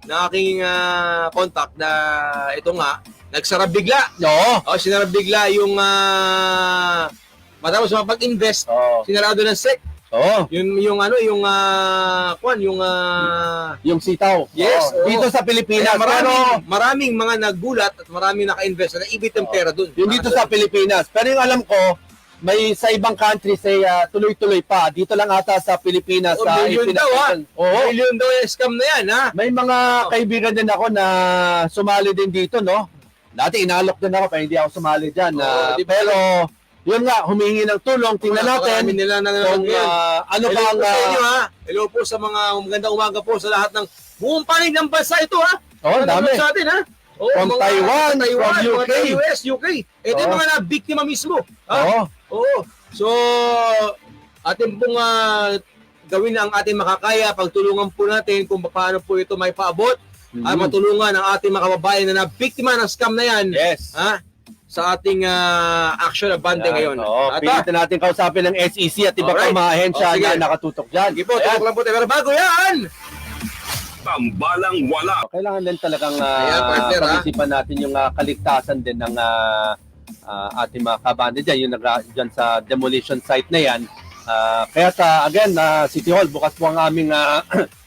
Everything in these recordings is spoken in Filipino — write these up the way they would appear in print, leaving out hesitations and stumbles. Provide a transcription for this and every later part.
na aking contact na ito nga, nagsara bigla. Oo. Sinara bigla yung matapos mapag-invest, Oo. sinarado ng SEC. Oo. Yung sitaw. Yes, Oo. Dito sa Pilipinas. Kaya maraming mga naggulat at maraming naka-invest na ibit ang pera dun. Yung dito sa Pilipinas. Pero yung alam ko, may sa ibang countries ay tuloy-tuloy pa. Dito lang ata sa Pilipinas. Million daw Oo. Million daw yung scam na yan ha. May mga kaibigan din ako na sumali din dito, no? Dati inalok din ako, pero hindi ako sumali dyan. Pero, yun nga, humingi ng tulong. Tingnan natin nila kung ano ba ang... Hello po sa mga magandang umaga po sa lahat ng buong panig ng bansa ito ha. Dami. Sa atin ha. From Taiwan, from UK. US, UK. Ito yung mga na-biktima mismo. Oo. So, atin pong gawin ang ating makakaya, pagtulungan po natin kung paano po ito may paabot at matulungan ang ating mga kababayan na nabiktima ng scam na yan. Yes. Sa ating action abante ngayon. Pilitin natin kausapin ng SEC at iba pang mga ahensya na nakatutok dyan. Sige po, tutok lang po. Pero bago yan! Tambalang wala. Kailangan din talagang pag-isipan natin yung kaligtasan din ng ating mga kabanda dyan, yung dyan sa demolition site na yan. Kaya again, City Hall, bukas po ang aming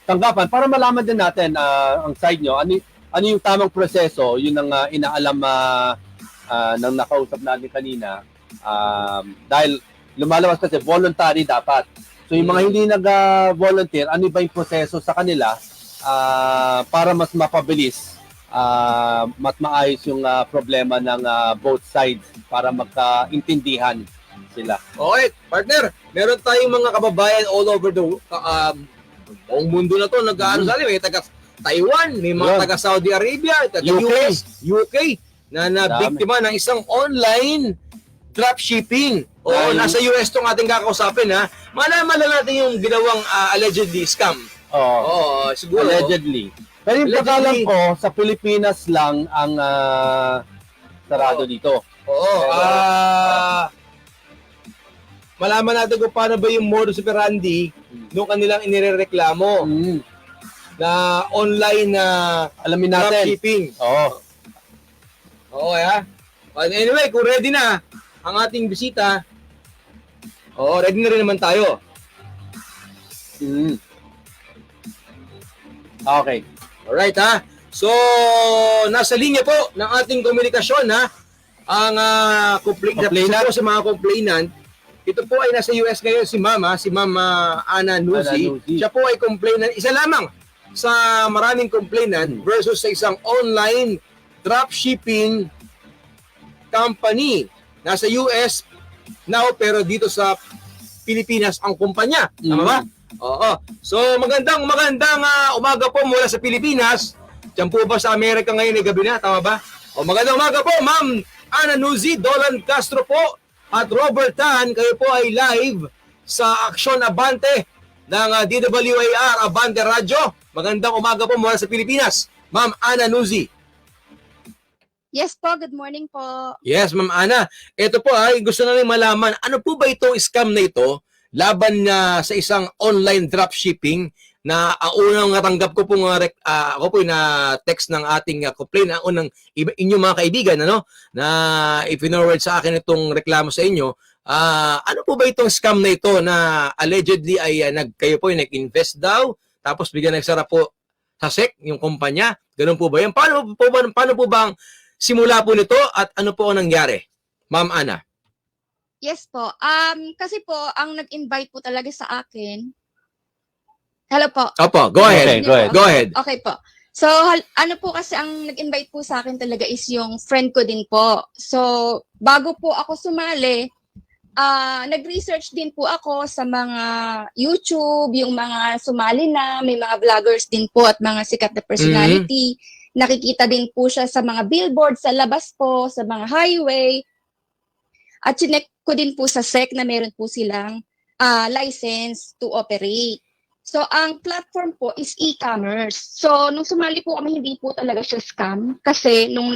tanggapan para malaman din natin ang side nyo. Ano yung tamang proseso, yun ang inaalam ng nakausap natin kanina. Dahil lumalabas kasi voluntary dapat. So yung mga hindi nag-volunteer, ano ba yung proseso sa kanila para mas mapabilis, mas maayos yung problema ng both sides para magkaintindihan sila. Okay, partner, meron tayong mga kababayan all over the buong mundo na to nag-aano sa atin. May taga Taiwan, may mga taga Saudi Arabia, taga US, UK na nabiktima ng isang online dropshipping. Nasa US tong ating kakausapin ha. Malaman lang natin yung ginawang allegedly scam. Siguro. Allegedly. Pero yung pagkalam ko, sa Pilipinas lang ang sarado dito. Malaman natin kung paano ba yung modus operandi nung kanilang inireklamo na online na alamin natin. Dropshipping. Anyway, kung ready na ang ating bisita, ready na rin naman tayo. Okay. Alright ha. So, nasa linya po ng ating komunikasyon ang complainant po sa mga complainant. Ito po ay nasa US ngayon si Ma'am Ana Nuzzi. Siya po ay complainant, isa lamang sa maraming complainant versus sa isang online dropshipping company. Nasa US now pero dito sa Pilipinas ang kumpanya. Tama ba? So magandang umaga po mula sa Pilipinas. Diyan po ba sa Amerika ngayon ay gabi na? Tama ba? Magandang umaga po Ma'am Ana Nuzzi, Dolan Castro po at Robert Tan. Kayo po ay live sa Aksyon Abante ng DWAR Abante Radio. Magandang umaga po mula sa Pilipinas, Ma'am Ana Nuzzi. Yes po, good morning po. Yes, Ma'am Ana. Ito po ay gusto namin malaman, ano po ba itong scam na ito laban sa isang online dropshipping na unang natanggap ko pong ako po na text ng ating complaint, unang inyong mga kaibigan na i-forward sa akin itong reklamo sa inyo. Ano po ba itong scam na ito na allegedly ay kayo po ay nag-invest daw tapos bigyan nagsara po sa SEC yung kumpanya? Ganun po ba yan? Paano po bang simula po nito at ano po ang nangyari? Ma'am Ana. Yes po. Kasi po, ang nag-invite po talaga sa akin. Hello po. Opo, go ahead. Go ahead. Okay po. So, ano po kasi ang nag-invite po sa akin talaga is yung friend ko din po. So, bago po ako sumali, nag-research din po ako sa mga YouTube, yung mga sumali na, may mga vloggers din po at mga sikat na personality. Nakikita din po siya sa mga billboard sa labas po, sa mga highway. At chinek ko din po sa SEC na meron po silang license to operate. So, ang platform po is e-commerce. So, nung sumali po kami, hindi po talaga siya scam. Kasi nung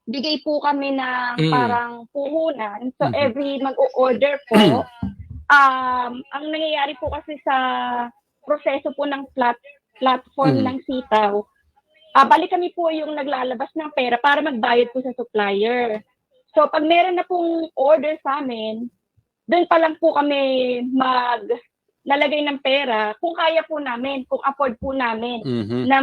bigay po kami ng parang puhunan. So, every mag-o-order po, ang nangyayari po kasi sa proseso po ng platform ng Sitaw, balik kami po yung naglalabas ng pera para magbayad po sa supplier. So pag meron na pong order sa amin, doon pa lang po kami maglalagay ng pera kung kaya po namin, kung afford po namin na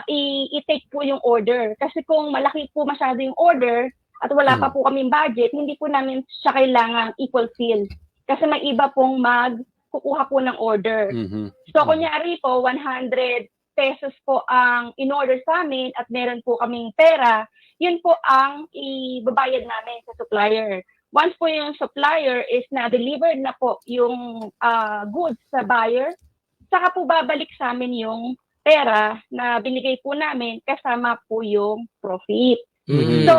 i-take po yung order. Kasi kung malaki po masyado yung order at wala pa po kaming budget, hindi po namin siya kailangang i-fulfill. Kasi may iba pong kukuha po ng order. So kunyari po, 100 pesos po ang in-order sa amin at meron po kaming pera, yun po ang ibabayad namin sa supplier. Once po yung supplier is na-delivered na po yung goods sa buyer, saka po babalik sa amin yung pera na binigay po namin kasama po yung profit. So,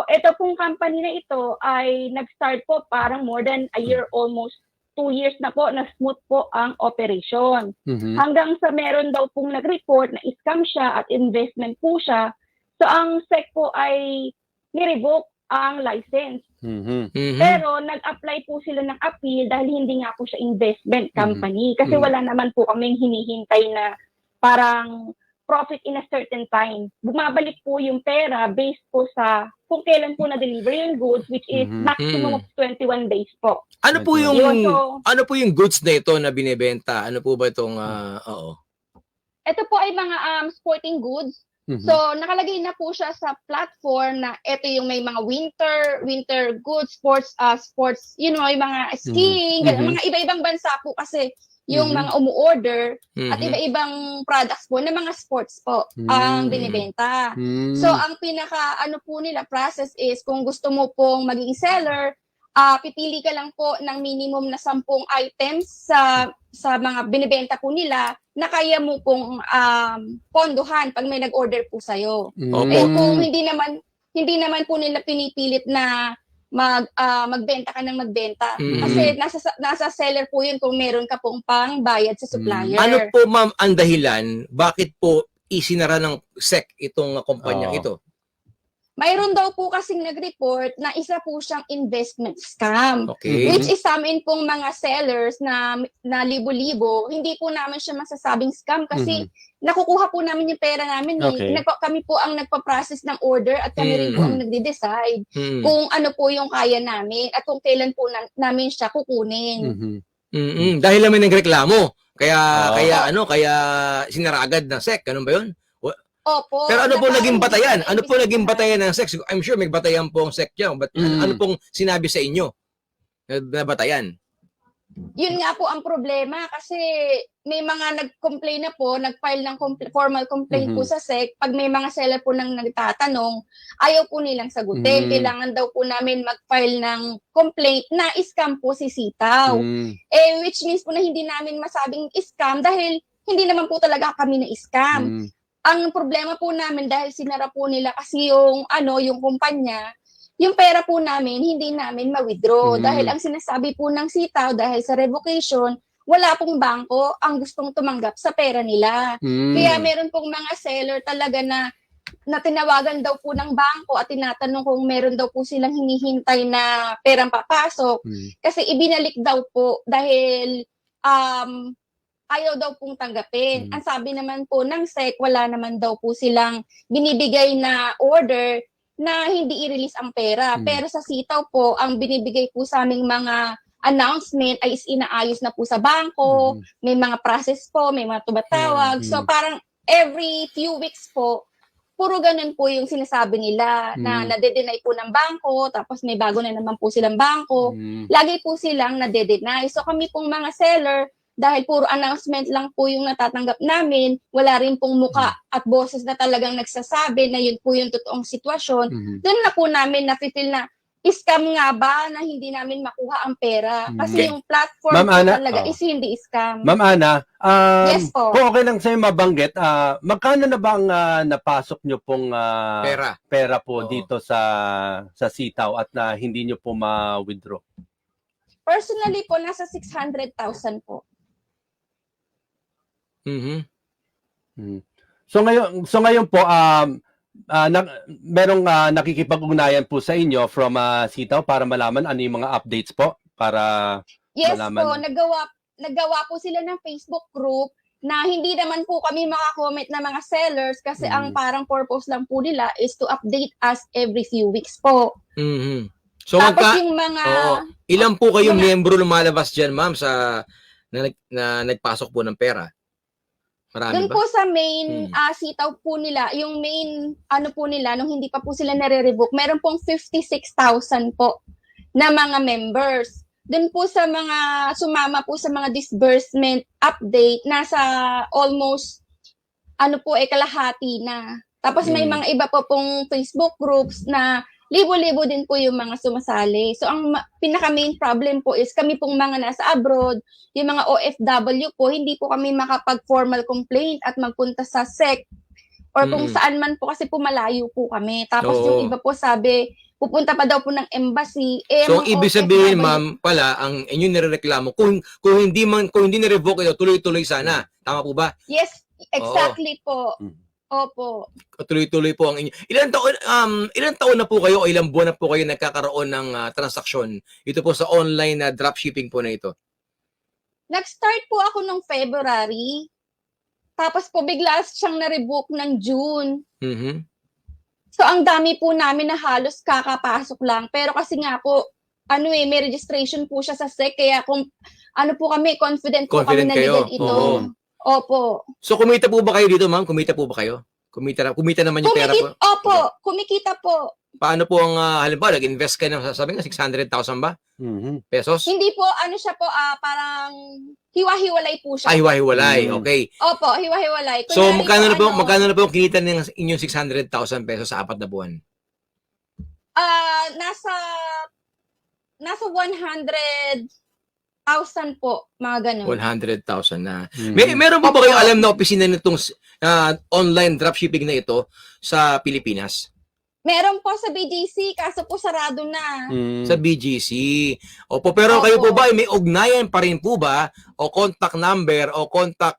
ito pong company na ito ay nag-start po parang more than a year, almost 2 years na po, na smooth po ang operation. Hanggang sa meron daw pong nag-report na scam siya at investment po siya. So, ang SEC po ay ni-revoke ang license. Pero nag-apply po sila ng appeal dahil hindi nga po siya investment company. Kasi wala naman po kaming hinihintay na parang profit in a certain time. Bumabalik po yung pera based po sa kung kailan po na-deliver yung goods, which is maximum of 21 days po. Ano po yung So, ano po yung goods na ito na binebenta? Ano po ba itong ito po ay mga sporting goods. So, nakalagay na po siya sa platform na ito yung may mga winter goods, sports, you know, yung mga skiing, mga iba-ibang bansa po kasi yung mga umu-order at iba-ibang products po na mga sports po ang binibenta. So, ang pinaka po nila process is kung gusto mo pong maging seller, pipili ka lang po ng minimum na 10 items sa mga binibenta po nila na kaya mo pong pondohan pag may nag-order po sa'yo. Eh kung hindi naman po nila pinipilit na magbenta ka ng magbenta. Kasi nasa seller po yun kung meron ka pong pangbayad sa supplier. Ano po ma'am ang dahilan bakit po isinara ng SEC itong kumpanya ito? Mayroon daw po kasing nag-report na isa po siyang investment scam. Okay. Which is sa amin pong mga sellers na libo-libo, hindi po namin siya masasabing scam kasi nakukuha po namin yung pera namin. Kami po ang nagpa-process ng order at kami rin po ang nagde-decide kung ano po yung kaya namin at kung kailan po namin siya kukunin. Dahil naman nagreklamo. Kaya sinara agad ng SEC. Ganun ba yun? Opo. Pero ano po naging batayan? Ano po naging batayan ng SEC? I'm sure may batayan po ang SEC dyan. But ano pong sinabi sa inyo na batayan? Yun nga po ang problema kasi may mga nag-complain na po, nag-file ng formal complaint po sa SEC. Pag may mga seller po nang nagtatanong, ayaw po nilang sagutin. Kailangan daw po namin mag-file ng complaint na scam po si Sitaw. Which means po na hindi namin masabing scam dahil hindi naman po talaga kami na scam. Ang problema po namin dahil sinara po nila kasi yung kumpanya, yung pera po namin hindi namin ma-withdraw dahil ang sinasabi po ng Sitaw dahil sa revocation, wala pong bangko ang gustong tumanggap sa pera nila. Kaya meron pong mga seller talaga na tinawagan daw po ng bangko at tinatanong kung meron daw po silang hinihintay na perang papasok kasi ibinalik daw po dahil ayaw daw pong tanggapin. Ang sabi naman po ng SEC, wala naman daw po silang binibigay na order na hindi i-release ang pera. Pero sa Sitaw po, ang binibigay po sa aming mga announcement ay inaayos na po sa bangko, may mga process po, may mga tumatawag. So parang every few weeks po, puro ganun po yung sinasabi nila na nade-deny po ng bangko, tapos may bago na naman po silang bangko. Lagi po silang nade-deny. So kami pong mga seller, dahil puro announcement lang po yung natatanggap namin, wala rin pong muka at boses na talagang nagsasabi na yun po yung totoong sitwasyon, doon na po namin na-feel na scam nga ba na hindi namin makuha ang pera? Kasi yung platform po talaga is hindi scam. Ma'am Ana, Yes po. kung okay lang sa'yo mabanggit, magkano na ba ang napasok nyo pong pera po dito sa Sitaw at na hindi nyo po ma-withdraw? Personally po, nasa 600,000 po. So ngayon po merong nakikipag-ugnayan po sa inyo from Sitaw para malaman ano yung mga updates po para Yes malaman. po, nagawa po sila ng Facebook group na hindi naman po kami makakomment na mga sellers kasi ang parang purpose lang po nila is to update us every few weeks po. Mhm. So Tapos yung mga ilan po kayong mga- miyembro lumalabas diyan, ma'am, sa na nagpasok po ng pera? Marami doon ba? po sa main sitaw po nila, yung main ano po nila nung hindi pa po sila nare-revoke, meron pong 56,000 po na mga members. Doon po sa mga sumama po sa mga disbursement update, nasa almost kalahati na. Tapos may mga iba po pong Facebook groups na libo-libo din po yung mga sumasali. So ang pinaka main problem po is kami pong mga nasa abroad, yung mga OFW po, hindi po kami makapag-formal complaint at magpunta sa SEC or kung saan man po kasi po malayo po kami. Tapos yung iba po sabi, pupunta pa daw po ng embassy. So, ibig sabihin, ma'am, pala, ang inyong nirereklamo, kung hindi na-revoke ito, tuloy-tuloy sana. Tama po ba? Yes, exactly po. Opo. Tuloy-tuloy po ang inyo. Ilang taon na po kayo o ilang buwan na po kayo nagkakaroon ng transaksyon? Ito po sa online na dropshipping po na ito. Nag-start po ako nung February. Tapos po bigla siyang na-revoke ng June. Mhm. So ang dami po namin na halos kakapasok lang. Pero kasi nga po, may registration po siya sa SEC. Kaya kung po kami, confident po kami Confident na kayo? legal ito. Oo. Opo. So, kumita po ba kayo dito, ma'am? Kumita po ba kayo? Kumita naman yung pera po? Opo, kumikita po. Paano po ang, halimbawa, nag-invest ka ng, sabi nga, 600,000 ba? Pesos? Hindi po, siya po, parang hiwa-hiwalay po siya. Ay, hiwa-hiwalay. Okay. Opo, hiwa-hiwalay. So, Kunyari magkano na po ang kinita ng inyong 600,000 pesos sa 4 na buwan? Nasa 100,000 po, mga ganun. 100,000 na. Meron po ba kayong alam na opisina nitong online dropshipping na ito sa Pilipinas? Meron po sa BGC, kaso po sarado na. Sa BGC. Opo, pero kayo po ba ay may ugnayan pa rin po ba o contact number o contact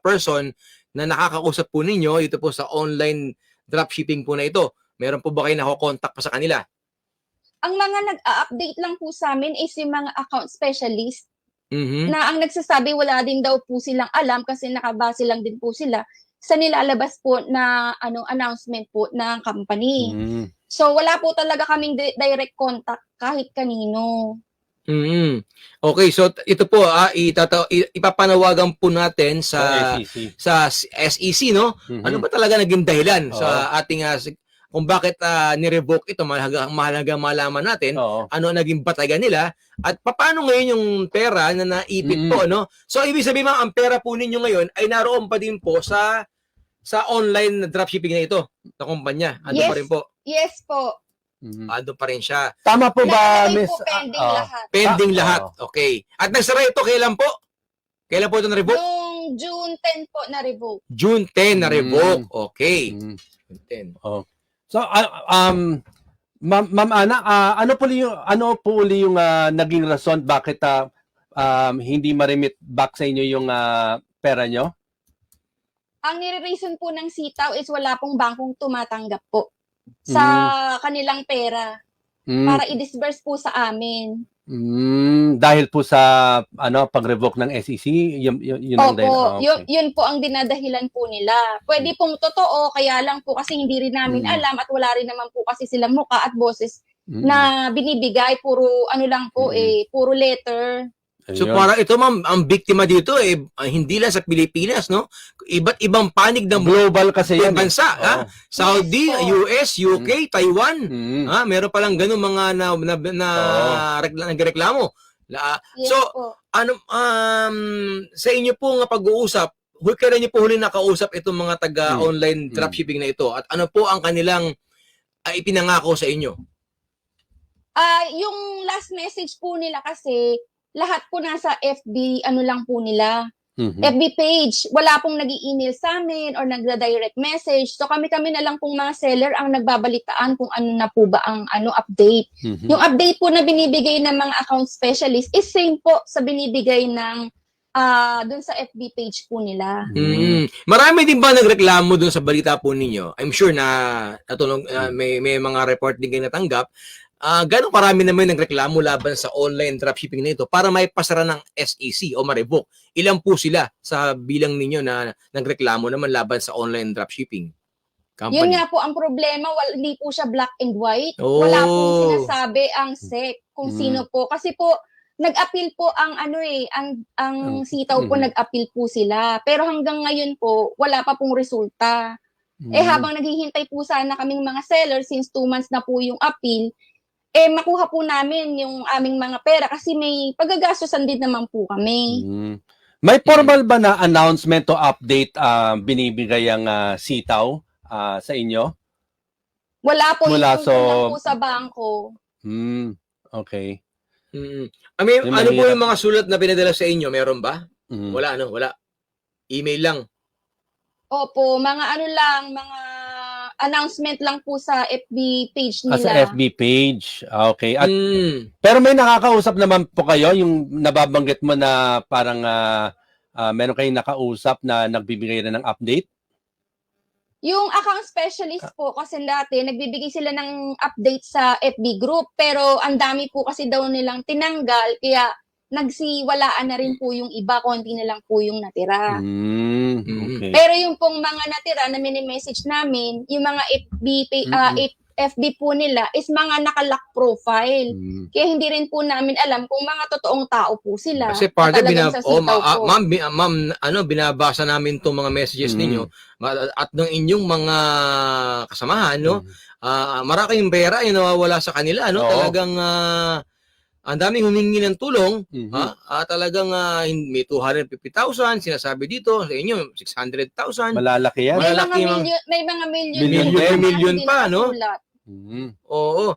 person na nakakausap po ninyo ito po sa online dropshipping po na ito? Meron po ba kayo nako-contact pa sa kanila? Ang mga nag-update lang po sa amin is yung mga account specialist Mhm. na ang nagsasabi wala din daw po silang alam kasi nakabase lang din po sila sa nilalabas po na announcement po ng company. So wala po talaga kaming direct contact kahit kanino. Mhm. Okay, so ito po ipapanawagan po natin sa SEC. sa SEC, no? Ano ba talaga naging dahilan sa ating kung bakit ni-revoke ito? Mahalaga malaman natin ano naging batayan nila at paano ngayon yung pera na naipit po, no? So ibig sabihin, ma'am, ang pera po ninyo ngayon ay naroon pa din po sa online dropshipping na ito na kumpanya. Ando pa rin po. Yes po. Ando pa rin siya. Tama po ba, Nakalagay Miss? po pending lahat. Pending lahat. Okay. At nagsara ito kailan po? Kailan po ito na-revoke? Yung June 10 po na-revoke. June 10 na-revoke. Okay. June 10. So, Ma'am Ana, ano po yung naging rason bakit hindi ma-remit back sa inyo yung pera nyo? Ang nire-reason po ng sitaw is wala pong bangkong tumatanggap po sa kanilang pera para i-disburse po sa amin. Dahil po sa pag-revoke ng SEC, yun ang Opo, dahilan. yun po ang dinadahilan po nila. Pwede pong totoo, kaya lang po kasi hindi rin namin alam at wala rin naman po kasi silang muka at boses na binibigay. Puro lang po puro letter. So para ito, ma'am, ang biktima dito hindi lang sa Pilipinas, no? Iba't ibang panig ng Global kasi yan. bansa, ha? Saudi, Yes po. US, UK, Taiwan. Mm. Meron pa lang ganun mga nagreklamo. Yes So, po. sa inyo pong pag-uusap, kailan niyo po huli nakausap itong mga taga-online dropshipping na ito? At ano po ang kanilang ipinangako sa inyo? Yung last message po nila kasi, lahat po nasa FB, lang po nila. FB page. Wala pong nag-i-email sa amin or nagda-direct message. So kami na lang pong mga seller ang nagbabalitaan kung ano na po ba ang update. Yung update po na binibigay ng mga account specialist is same po sa binibigay ng dun sa FB page po nila. Marami din ba nagreklamo dun sa balita po ninyo? I'm sure na natulong, may mga report din kayo natanggap gano'ng karami naman nagreklamo laban sa online dropshipping na ito para may pasara ng SEC o ma-revoke? Ilan po sila sa bilang ninyo na nagreklamo naman laban sa online dropshipping company? Yun nga po ang problema, hindi po siya black and white. Wala po Oh. sinasabi ang SEC kung sino po. Kasi po, nag-appeal po ang ang sitaw po, nag-appeal po sila. Pero hanggang ngayon po, wala pa pong resulta. Habang naghihintay po sana kaming mga sellers, since 2 months na po yung appeal, makuha po namin yung aming mga pera kasi may paggagastosan din naman po kami. May formal ba na announcement o update binibigay ang sitaw sa inyo? Wala po, Wala, yung so- po sa bangko. Okay. I mean, Yung ano po mahirap. yung mga sulat na pinadala sa inyo? Meron ba? Mhm. Wala, ano? Wala. Email lang. Opo, mga mga announcement lang po sa FB page nila. Sa FB page. Okay. At, Mm. pero may nakakausap naman po kayo, yung nababanggit mo na parang meron kayong nakausap na nagbibigay na ng update? Yung account specialist po, kasi dati nagbibigay sila ng update sa FB group, pero ang dami po kasi daw nilang tinanggal, kaya nagsiwalaan na rin po yung iba, konti na lang po yung natira. Okay. Pero yung pong mga natira na mini-message namin, yung mga FB po nila is mga nakalock profile. Kaya hindi rin po namin alam kung mga totoong tao po sila. Kasi partner, Talagang sa sitaw po. ma'am, binabasa namin itong mga messages ninyo at ng inyong mga kasamahan, no? Maraming pera yung nawawala sa kanila, no? Oo. Talagang ang daming humingi ng tulong, Mhm. talagang may 250,000, sinasabi dito, sa inyo 600,000. Malalaki yan. May mga malaki yung- million, may mga million, Million pa, no? nakasulat. Oo.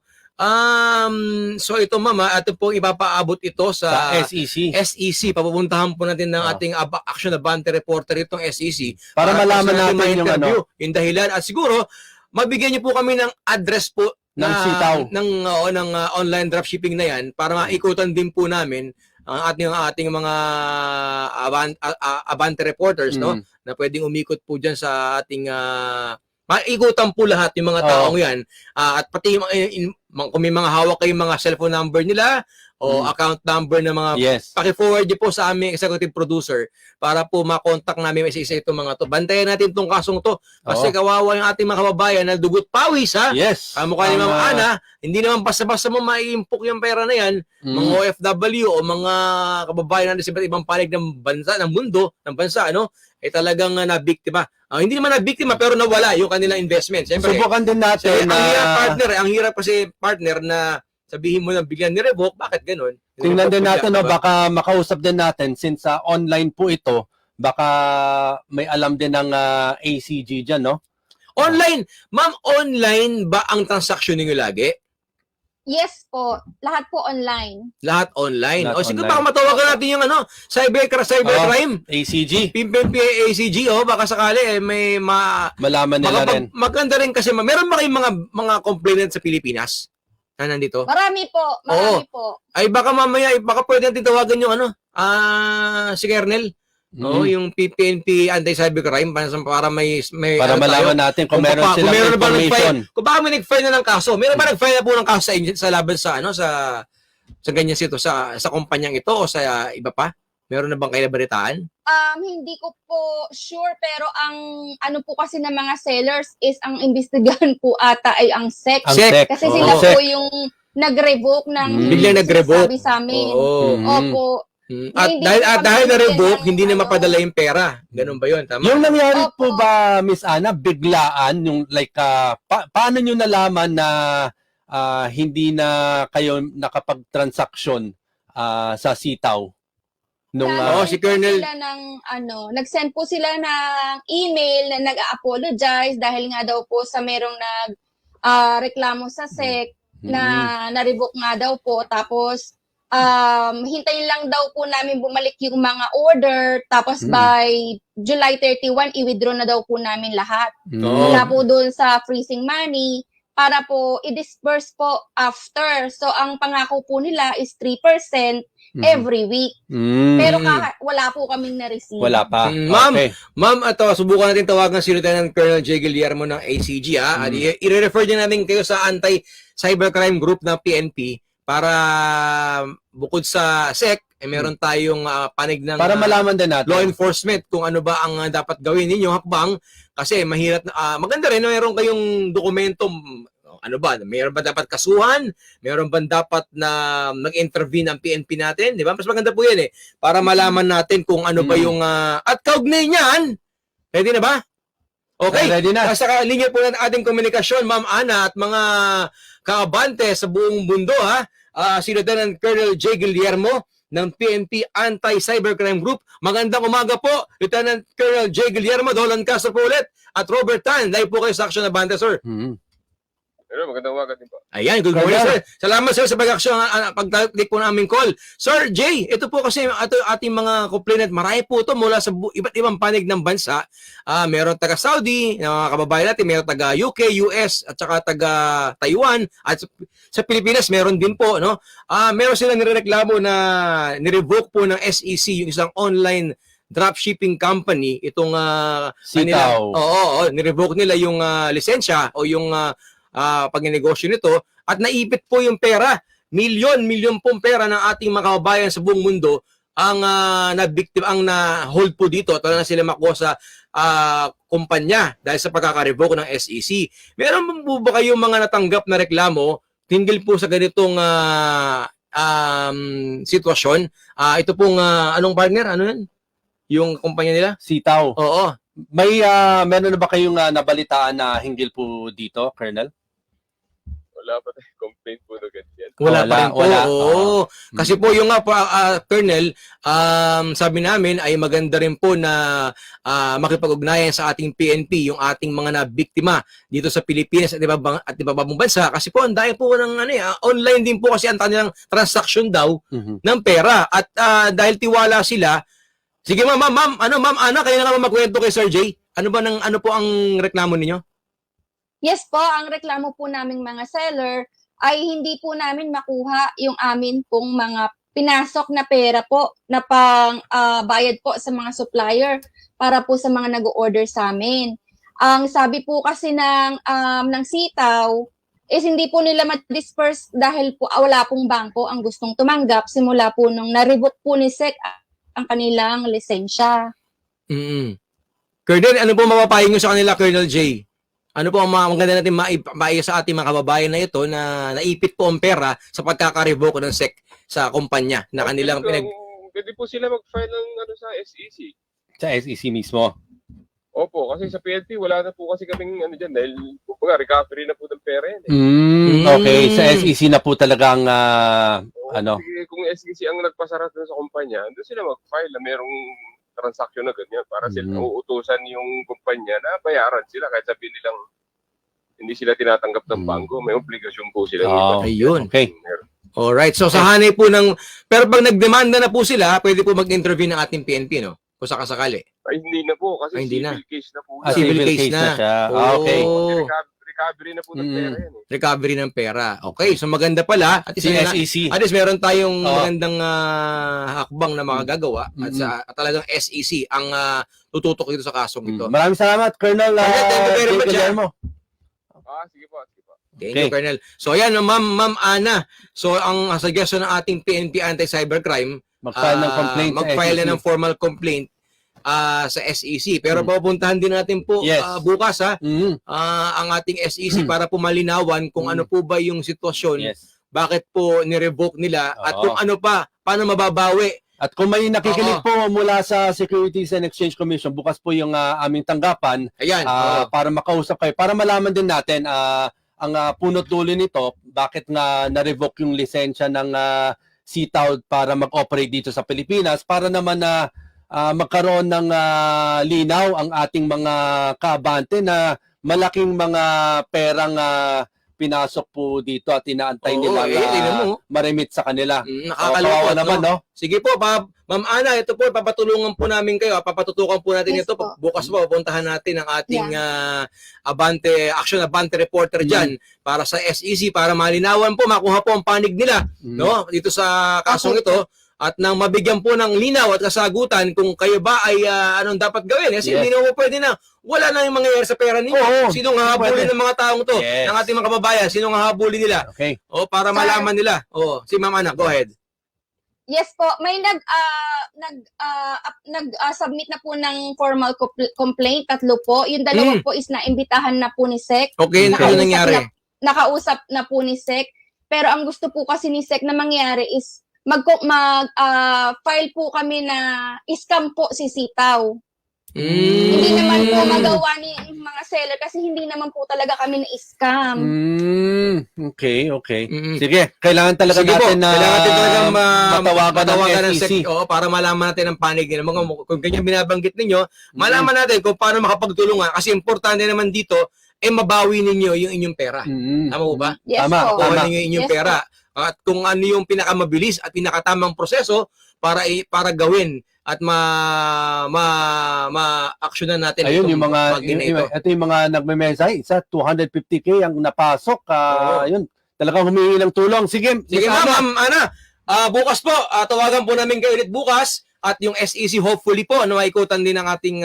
So ito ma'am, ito pong ipapaabot ito Sa sa SEC. SEC. Papupuntahan po natin ng ating action abante reporter itong SEC. Para malaman natin yung ma-interview, yung dahilan. At siguro, mabigyan niyo po kami ng address po Ng sitaw. ng online dropshipping na yan para maikutan din po namin ang ating mga abante reporters, no? Na pwedeng umikot po diyan sa ating maikutan po lahat yung mga taong yan. At pati kung may mga hawak kayong mga cellphone number nila o account number ng mga Yes. paki-forward niyo po sa aming executive producer para po makontak namin isa-isa itong mga to. Bantayan natin itong kasong to kasi kawawa yung ating mga kababayan na dugot pawis, ha? Yes. Mukha ni Ma'am Ana, hindi naman basta-basta mo maiimpok yung pera na yan, mga OFW o mga kababayan natin sa iba't ibang panig ng bansa, ng mundo, ng bansa, ano? Talagang nabiktima. Hindi naman nabiktima pero nawala yung kanilang investment. Siyempre, Subukan din natin na ang hirap kasi partner na sabihin mo na bigyan ni revoke, bakit ganun? tingnan din natin, no, Diba? baka makausap din natin since online po ito, baka may alam din ng ACG dyan, no? Online, ma'am, online ba ang transaction ninyo lagi? Yes po, lahat po online. Lahat online. Lahat O sige, online. baka matawagan natin yung cybercrime. ACG. PACG, baka sakali may Malaman nila rin. maganda rin kasi meron ba kayong mga complainant sa Pilipinas na nandito? Marami po. Ay baka mamaya, baka pwede natin tawagan yung si Kernel. Yung PNP anti-cybercrime para may Para malaman natin kung meron silang information. Kung baka may nag-file na ng kaso. Meron ba nag-file na po ng kaso sa laban sa ganyan sito sa kumpanyang ito o sa iba pa? Meron na bang kayo nabalitaan? Hindi ko po sure, pero ang ano po kasi ng mga sellers is ang imbestigahan po ata ay ang SEC. Ang SEC. Kasi sila po yung nag-revoke ng Biglang nag-revoke. sinasabi sa amin. Oo. Opo. At Hindi dahil ko dahil na-revoke, ng hindi na mapadala yung pera. Ganun ba yun? Tama? Yung nangyari po Opo. ba, Miss Ana, biglaan, yung like, paano nyo nalaman na hindi na kayo nakapag-transaction sa sitaw? Nung, si Colonel. Sila nag-send po sila ng email na nag-apologize dahil nga daw po sa merong reklamo sa SEC na na-revoke nga daw po. Tapos, hintayin lang daw po namin bumalik yung mga order. Tapos by July 31, i-withdraw na daw po namin lahat. Oo. Wala po doon sa freezing money. para po i-disperse po after. So, ang pangako po nila is 3% every week. Pero wala po kaming na-receive. Wala pa. Ma'am, Okay. Ma'am, subukan natin tawagan si Lieutenant Colonel J. Guillermo ng ACG. At i-refer din natin kayo sa anti-cybercrime group ng PNP para bukod sa SEC, meron tayong panig ng Para malaman din natin. law enforcement kung ano ba ang dapat gawin ninyo hakbang kasi mahirap maganda rin na meron kayong dokumento. Ano ba? Meron ba dapat kasuhan? Meron ba dapat na nag-intervene ang PNP natin? Di ba? Mas maganda po yan para malaman natin kung ano ba yung at kaugnay niyan. Ready na ba? Okay. Ready na. Sa linya po ng ating komunikasyon, Ma'am Ana at mga kaabante sa buong mundo si Lieutenant Colonel J. Guillermo ng PNP Anti-Cybercrime Group. Magandang umaga po, Lieutenant Colonel J. Guillermo, Dolan Castro po ulit, at Robert Tan. Live po kayo sa Action Abante, sir. Pero magandang umaga din po. Ayan, good morning, sir. Salamat, sir, sa pag-action, pag-take po ng aming call. Sir Jay, ito po kasi ating mga complainant, marami po ito mula sa iba't ibang panig ng bansa. Meron taga-Saudi, mga kababayan natin, meron taga-UK, US, at saka taga-Taiwan, at sa Pilipinas, meron din po, no? Meron silang nireklamo na nirevoke po ng SEC, yung isang online dropshipping company, itong Sitaw. nirevoke nila yung lisensya o yung pag-negosyo nito at naipit po yung pera. Milyon pong pera ng ating mga kababayan sa buong mundo ang na-hold po dito at wala na sila makuha sa kumpanya dahil sa pagkaka-revoke ng SEC. Meron po ba kayong mga natanggap na reklamo tingil po sa ganitong sitwasyon? Ito pong anong partner? Ano yan? Yung kumpanya nila? Sitaw. Oo. Meron na ba kayong nabalitaan na hinggil po dito, Colonel? Wala pa tayong complaint po na ganyan. Wala pa rin po. Wala. Oo. Kasi po yung Colonel, sabi namin ay maganda rin po na makipag-ugnayan sa ating PNP, yung ating mga nabiktima dito sa Pilipinas at ibang bansa. Kasi po, ang dahil po ng online din po kasi ang kanilang transaction daw ng pera. At dahil tiwala sila, sige ma'am Ana, kayo na naman magkwento kay Sir Jay. Ano po ang reklamo ninyo? Yes po, ang reklamo po naming mga seller ay hindi po namin makuha yung amin pong mga pinasok na pera po na pang bayad po sa mga supplier para po sa mga nag-order sa amin. Ang sabi po kasi ng Sitaw is hindi po nila ma-disperse dahil po wala pong bangko ang gustong tumanggap simula po nung na-revoke po ni SEC ang kanilang lisensya. Colonel, ano po mapapayo nyo sa kanila, Colonel J? Ano po ang maganda natin maiya sa ating mga kababayan na ito na naipit po ang pera sa pagkaka-revoke ng SEC sa kumpanya na kanilang Pwede po sila mag-file ng sa SEC. Sa SEC mismo. Opo, kasi sa PNP wala na po kasi kaming dyan dahil recovery na po ng pera yan. Okay, sa SEC na po talagang Kung SEC ang nagpasara doon sa kumpanya, doon sila mag-file na merong transaction na ganyan para sila uutusan yung kumpanya na bayaran sila kahit sabihin nilang hindi sila tinatanggap ng bangko, may obligasyon po sila. Ayun. Okay. Alright, so sa hanay po pero pag nagdemanda na po sila, pwede po mag-intervene ng ating PNP, no? Kung sakasakali. Ay, hindi na po kasi Hindi civil na. case na po. Civil case na. siya. Okay. Recovery na po ng pera yan. Recovery ng pera. Okay, so maganda pala. At Si SEC. At least meron tayong magandang hakbang na makagagawa at talagang SEC ang tututok dito sa kasong ito. Maraming salamat, Colonel. Thank you very much, Guillermo. Sige po. Thank you, Colonel. So ayan, Ma'am Ana. So ang suggestion ng ating PNP Anti-Cybercrime, Mag-file ng complaint sa mag-file SEC. na ng formal complaint sa SEC. Pero pupuntahan din natin po bukas ang ating SEC para po malinawan kung ano po ba yung sitwasyon, bakit po ni-revoke nila at kung ano pa, paano mababawi. At kung may nakikinig po mula sa Securities and Exchange Commission, bukas po yung aming tanggapan. Ayan. Para makausap kayo, para malaman din natin ang punot dulo nito, bakit nga na-revoke yung lisensya ng Sitaw para mag-operate dito sa Pilipinas, para naman na magkaroon ng linaw ang ating mga kaabante na malaking mga perang pinasok po dito at inaantay Oo, nila tingnan na mo. ma-remit sa kanila. Nakakalungkot, Kawawa naman, no? Sige po, Ma'am Ana, ito po, papatulungan po namin kayo. Papatutukan po natin Yes ito. po. Bukas po, pupuntahan natin ang ating Action Abante reporter dyan para sa SEC, para malinawan po, makuha po ang panig nila no dito sa kasong Okay. ito. At nang mabigyan po ng linaw at kasagutan kung kayo ba ay anong dapat gawin. Kasi Yes. hindi na po pwede na wala na yung mangyayari sa pera ninyo. Oo, Sinong hahabulin pwede. ng mga taong to? Yes. Ng ating mga kababayan, sinong hahabulin nila? Okay. O para Sir. malaman nila. O, si Ma'am Ana, go ahead. Yes po, may submit na po ng formal complaint, 3 po. Yung 2 po is naimbitahan na po ni SEC. Okay, ano Nakausap nangyari? Nakausap na po ni SEC. Pero ang gusto po kasi ni SEC na mangyari is file po kami na scam po si Sitaw. Hindi naman po magawa ni mga seller kasi hindi naman po talaga kami na-scam. Okay. Mm-mm. Sige, kailangan talaga Sige po, natin na kailangan natin talaga matawagan ng SEC. Para malaman natin ang panig nila. Kung ganyan binabanggit ninyo, malaman natin kung paano makapagtulungan. Kasi importante naman dito, mabawi ninyo yung inyong pera. Tama po ba? Yes Tama, po. Kuha tama. ninyo yung inyong Yes pera. At kung ano yung pinakamabilis at pinakatamang proseso para gawin at ma-actionan natin Ayun, itong yung mga, bagay na ito. ito yung mga nagme-message, isa 250K ang napasok. Oo. Yun, talagang humingi ng tulong. Sige, Sige Miss Ana. ma'am Ana, bukas po, tawagan po namin kayo ulit bukas at yung SEC hopefully po, maikutan din ng ating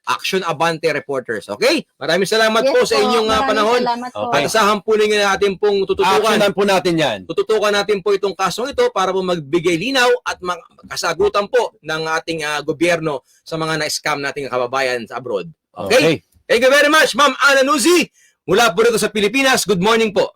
Action Abante reporters. Okay? Maraming salamat Yes po sa inyong Maraming panahon. Salamat po. Okay. At asahan po ninyo natin pong tututukan. Actionan po natin yan. Tututukan natin po itong kasong ito para po magbigay linaw at kasagutan po ng ating gobyerno sa mga na-scam nating kababayan sa abroad. Okay? Thank you very much, Ma'am Ana Nuzi. Mula po rito sa Pilipinas, good morning po.